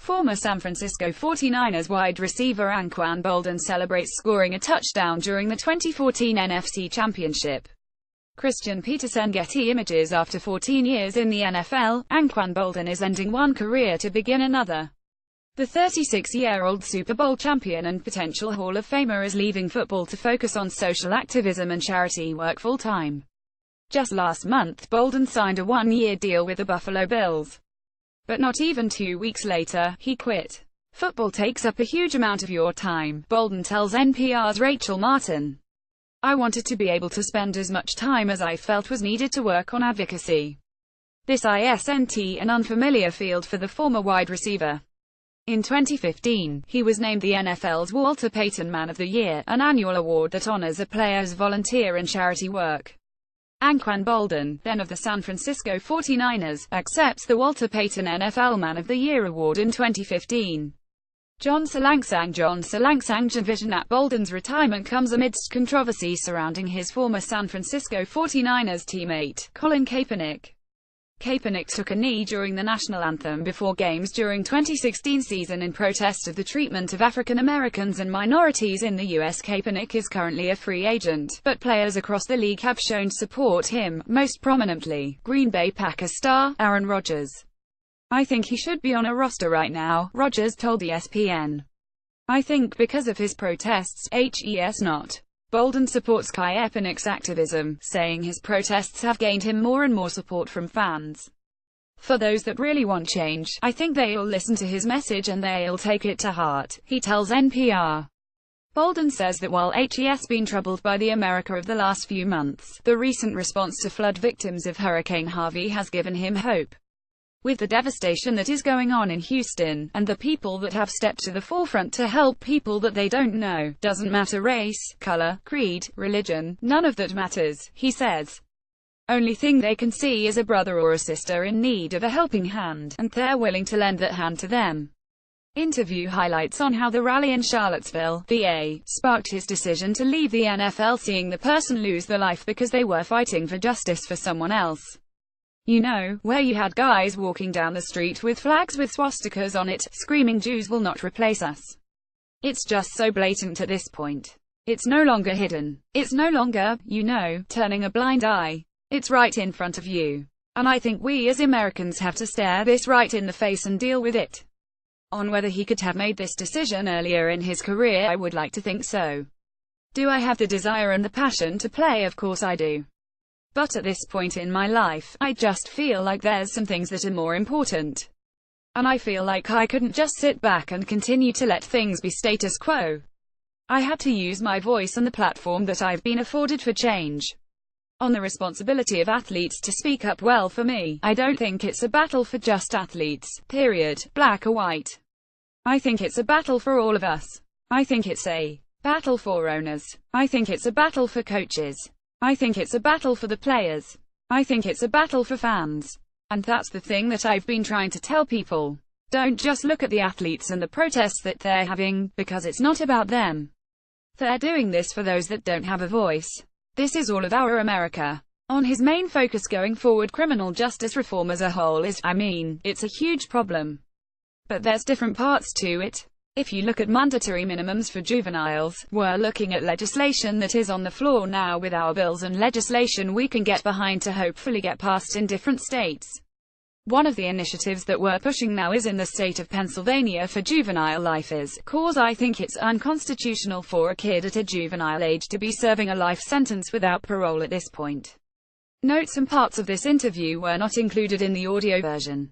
Former San Francisco 49ers wide receiver Anquan Boldin celebrates scoring a touchdown during the 2014 NFC Championship. Christian Peterson. Getty Images. After 14 years in the NFL, Anquan Boldin is ending one career to begin another. The 36-year-old Super Bowl champion and potential Hall of Famer is leaving football to focus on social activism and charity work full-time. Just last month, Boldin signed a one-year deal with the Buffalo Bills. But not even 2 weeks later, he quit. "Football takes up a huge amount of your time," Boldin tells NPR's Rachel Martin. "I wanted to be able to spend as much time as I felt was needed to work on advocacy. This isn't an unfamiliar field for the former wide receiver." In 2015, he was named the NFL's Walter Payton Man of the Year, an annual award that honors a player's volunteer and charity work. Anquan Boldin, then of the San Francisco 49ers, accepts the Walter Payton NFL Man of the Year award in 2015. John Salangsang's vision at Boldin's retirement comes amidst controversy surrounding his former San Francisco 49ers teammate, Colin Kaepernick. Kaepernick took a knee during the national anthem before games during 2016 season in protest of the treatment of African Americans and minorities in the U.S. Kaepernick is currently a free agent, but players across the league have shown to support him, most prominently, Green Bay Packers star, Aaron Rodgers. "I think he should be on a roster right now," Rodgers told ESPN. "I think because of his protests, not." Boldin supports Kaepernick's activism, saying his protests have gained him more and more support from fans. "For those that really want change, I think they'll listen to his message and they'll take it to heart," he tells NPR. Boldin says that while he's been troubled by the America of the last few months, the recent response to flood victims of Hurricane Harvey has given him hope. With the devastation that is going on in Houston, and the people that have stepped to the forefront to help people that they don't know, doesn't matter race, color, creed, religion, none of that matters, he says. Only thing they can see is a brother or a sister in need of a helping hand, and they're willing to lend that hand to them. Interview highlights on how the rally in Charlottesville, VA, sparked his decision to leave the NFL, seeing the person lose their life because they were fighting for justice for someone else. "You know, where you had guys walking down the street with flags with swastikas on it, screaming 'Jews will not replace us.' It's just so blatant at this point. It's no longer hidden. It's no longer, turning a blind eye. It's right in front of you. And I think we as Americans have to stare this right in the face and deal with it." On whether he could have made this decision earlier in his career, I would like to think so. Do I have the desire and the passion to play? Of course I do. But at this point in my life, I just feel like there's some things that are more important. And I feel like I couldn't just sit back and continue to let things be status quo. I had to use my voice and the platform that I've been afforded for change. On the responsibility of athletes to speak up, well, for me, I don't think it's a battle for just athletes, period, black or white. I think it's a battle for all of us. I think it's a battle for owners. I think it's a battle for coaches. I think it's a battle for the players. I think it's a battle for fans. And that's the thing that I've been trying to tell people. Don't just look at the athletes and the protests that they're having, because it's not about them. They're doing this for those that don't have a voice. This is all of our America. On his main focus going forward, criminal justice reform as a whole is, it's a huge problem. But there's different parts to it. If you look at mandatory minimums for juveniles, we're looking at legislation that is on the floor now with our bills and legislation we can get behind to hopefully get passed in different states. One of the initiatives that we're pushing now is in the state of Pennsylvania for juvenile life cause I think it's unconstitutional for a kid at a juvenile age to be serving a life sentence without parole at this point. Notes and parts of this interview were not included in the audio version.